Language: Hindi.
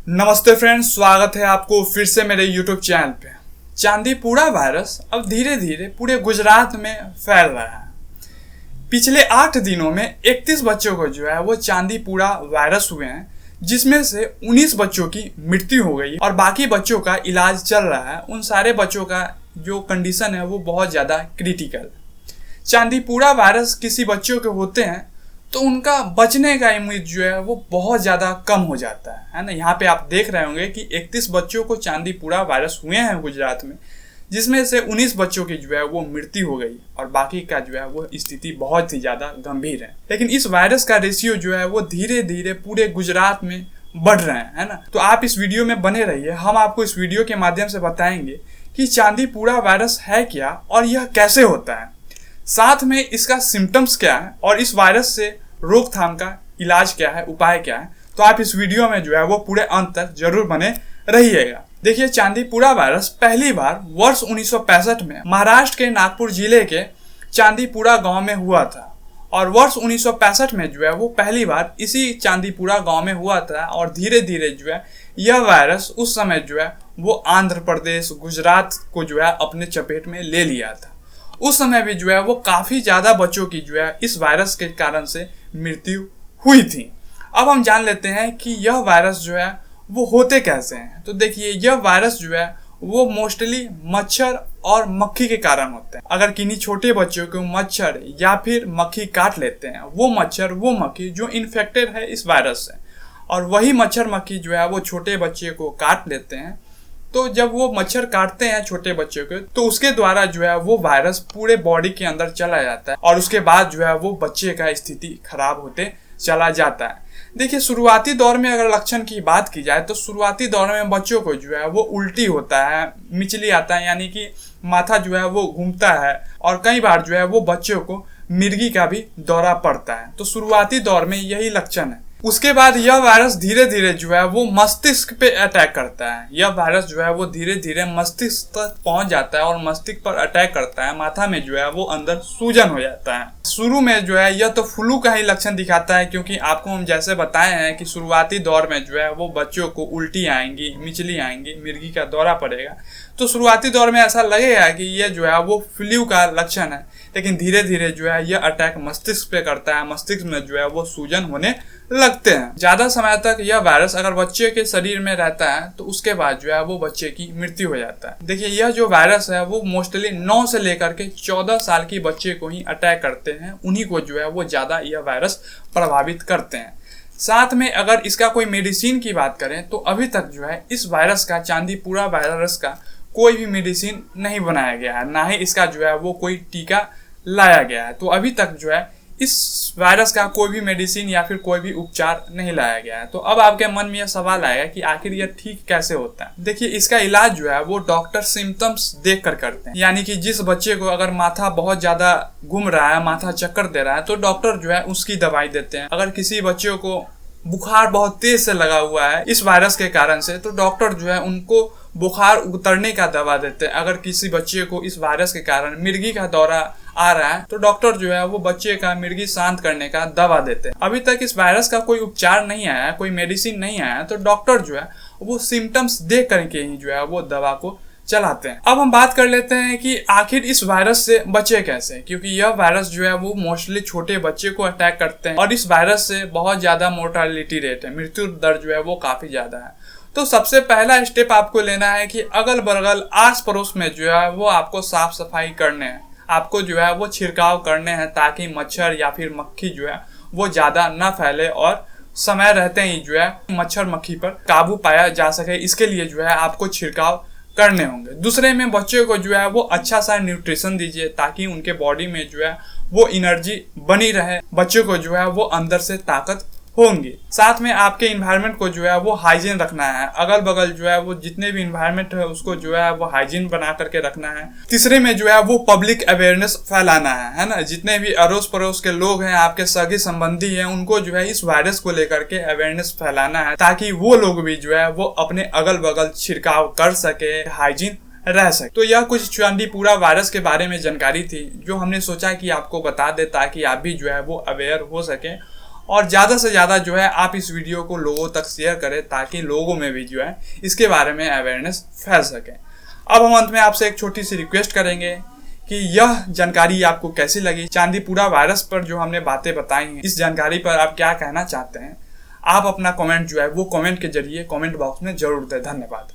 नमस्ते फ्रेंड्स, स्वागत है आपको फिर से मेरे YouTube चैनल पे। चांदीपुरा वायरस अब धीरे धीरे पूरे गुजरात में फैल रहा है। पिछले 8 दिनों में 31 बच्चों को जो है वो चांदीपुरा वायरस हुए हैं, जिसमें से 19 बच्चों की मृत्यु हो गई और बाकी बच्चों का इलाज चल रहा है। उन सारे बच्चों का जो कंडीशन है वो बहुत ज़्यादा क्रिटिकल। चांदीपुरा वायरस किसी बच्चों के होते हैं तो उनका बचने का उम्मीद जो है वो बहुत ज़्यादा कम हो जाता है ना। यहाँ पे आप देख रहे होंगे कि 31 बच्चों को चांदीपुरा वायरस हुए हैं गुजरात में, जिसमें से 19 बच्चों की जो है वो मृत्यु हो गई और बाकी का जो है वो स्थिति बहुत ही ज़्यादा गंभीर है। लेकिन इस वायरस का रेशियो जो है वो धीरे धीरे पूरे गुजरात में बढ़ रहे हैं, है ना। तो आप इस वीडियो में बने रहिए, हम आपको इस वीडियो के माध्यम से बताएंगे कि चांदीपुरा वायरस है क्या और यह कैसे होता है, साथ में इसका सिम्टम्स क्या है और इस वायरस से रोकथाम का इलाज क्या है, उपाय क्या है। तो आप इस वीडियो में जो है वो पूरे अंत तक जरूर बने रहिएगा। देखिए, चांदीपुरा वायरस पहली बार वर्ष 1965 में महाराष्ट्र के नागपुर जिले के चांदीपुरा गांव में हुआ था और वर्ष 1965 में जो है वो पहली बार इसी चांदीपुरा गांव में हुआ था और धीरे धीरे जो है यह वायरस उस समय जो है वो आंध्र प्रदेश, गुजरात को जो है अपने चपेट में ले लिया था। उस समय भी जो है वो काफ़ी ज़्यादा बच्चों की जो है इस वायरस के कारण से मृत्यु हुई थी। अब हम जान लेते हैं कि यह वायरस जो है वो होते कैसे हैं। तो देखिए, यह वायरस जो है वो मोस्टली मच्छर और मक्खी के कारण होते हैं। अगर किन्हीं छोटे बच्चों को मच्छर या फिर मक्खी काट लेते हैं, वो मच्छर वो मक्खी जो इन्फेक्टेड है इस वायरस से, और वही मच्छर मक्खी जो है वो छोटे बच्चे को काट लेते हैं, तो जब वो मच्छर काटते हैं छोटे बच्चों को तो उसके द्वारा जो है वो वायरस पूरे बॉडी के अंदर चला जाता है और उसके बाद जो है वो बच्चे का स्थिति खराब होते चला जाता है। देखिए, शुरुआती दौर में अगर लक्षण की बात की जाए तो शुरुआती दौर में बच्चों को जो है वो उल्टी होता है, मिचली आता है, यानी कि माथा जो है वो घूमता है और कई बार जो है वो बच्चों को मिर्गी का भी दौरा पड़ता है। तो शुरुआती दौर में यही लक्षण है। उसके बाद यह वायरस धीरे धीरे जो है वो मस्तिष्क पे अटैक करता है। यह वायरस जो है वो धीरे धीरे मस्तिष्क तक पहुंच जाता है और मस्तिष्क पर अटैक करता है। माथा में जो है वो अंदर सूजन हो जाता है। शुरू में जो है यह तो फ्लू का ही लक्षण दिखाता है, क्योंकि आपको हम जैसे बताए हैं कि शुरुआती दौर में जो है वो बच्चों को उल्टी आएंगी, मिचली आएंगी, मिर्गी का दौरा पड़ेगा। तो शुरुआती दौर में ऐसा लगेगा कि ये जो है वो फ्लू का लक्षण है, लेकिन धीरे धीरे जो है यह अटैक मस्तिष्क पे करता है। मस्तिष्क में जो है वो सूजन होने लगते हैं। ज्यादा समय तक यह वायरस अगर बच्चे के शरीर में रहता है तो उसके बाद जो है वो बच्चे की मृत्यु हो जाता है। देखिए, यह जो वायरस है वो मोस्टली 9 से लेकर के 14 साल की बच्चे को ही अटैक करते हैं। उन्हीं को जो है वो ज्यादा यह वायरस प्रभावित करते हैं। साथ में अगर इसका कोई मेडिसिन की बात करें तो अभी तक जो है इस वायरस का, चांदीपुरा वायरस का कोई भी मेडिसिन नहीं बनाया गया है, ना ही इसका जो है वो कोई टीका लाया गया है। तो अभी तक जो है इस वायरस का कोई भी मेडिसिन या फिर कोई भी उपचार नहीं लाया गया है। तो अब आपके मन में यह सवाल आएगा कि आखिर यह ठीक कैसे होता है। देखिए, इसका इलाज जो है वो डॉक्टर सिम्टम्स देख कर करते हैं, यानी कि जिस बच्चे को अगर माथा बहुत ज्यादा घूम रहा है, माथा चक्कर दे रहा है, तो डॉक्टर जो है उसकी दवाई देते हैं। अगर किसी बच्चे को बुखार बहुत तेज से लगा हुआ है इस वायरस के कारण से, तो डॉक्टर जो है उनको बुखार उतरने का दवा देते हैं। अगर किसी बच्चे को इस वायरस के कारण मिर्गी का दौरा आ रहा है तो डॉक्टर जो है वो बच्चे का मिर्गी शांत करने का दवा देते हैं। अभी तक इस वायरस का कोई उपचार नहीं आया, कोई मेडिसिन नहीं आया, तो डॉक्टर जो है वो सिम्टम्स देख करके ही जो है वो दवा को चलाते हैं। अब हम बात कर लेते हैं कि आखिर इस वायरस से बचे कैसे, क्योंकि यह वायरस जो है वो मोस्टली छोटे बच्चे को अटैक करते हैं और इस वायरस से बहुत ज्यादा मोर्टालिटी रेट है, मृत्यु दर जो है वो काफी ज्यादा है। तो सबसे पहला स्टेप आपको लेना है कि अगल बगल आस पड़ोस में जो है वो आपको साफ सफाई करने हैं, आपको जो है वो छिड़काव करने हैं, ताकि मच्छर या फिर मक्खी जो है वो ज्यादा न फैले और समय रहते ही जो है मच्छर मक्खी पर काबू पाया जा सके। इसके लिए जो है आपको छिड़काव करने होंगे। दूसरे में बच्चों को जो है वो अच्छा सा न्यूट्रिशन दीजिए, ताकि उनके बॉडी में जो है वो एनर्जी बनी रहे, बच्चों को जो है वो अंदर से ताकत होंगी। साथ में आपके इन्वायरमेंट को जो है वो हाइजीन रखना है। अगल बगल जो है वो जितने भी इन्वायरमेंट है उसको जो है वो हाइजीन बना करके रखना है। तीसरे में जो है वो पब्लिक अवेयरनेस फैलाना है ना। जितने भी अड़ोस पड़ोस के लोग हैं, आपके सगे संबंधी हैं, उनको जो है इस वायरस को लेकर के अवेयरनेस फैलाना है, ताकि वो लोग भी जो है वो अपने अगल बगल छिड़काव कर सके, हाइजीन रह सके। तो यह कुछ चांदीपुरा वायरस के बारे में जानकारी थी जो हमने सोचा कि आपको बता दे, ताकि आप भी जो है वो अवेयर हो सके और ज़्यादा से ज़्यादा जो है आप इस वीडियो को लोगों तक शेयर करें ताकि लोगों में भी जो है इसके बारे में अवेयरनेस फैल सके। अब हम अंत में आपसे एक छोटी सी रिक्वेस्ट करेंगे कि यह जानकारी आपको कैसी लगी, चांदीपुरा वायरस पर जो हमने बातें बताई हैं, इस जानकारी पर आप क्या कहना चाहते हैं। आप अपना कमेंट जो है वो कमेंट के जरिए कमेंट बॉक्स में जरूर दें। धन्यवाद।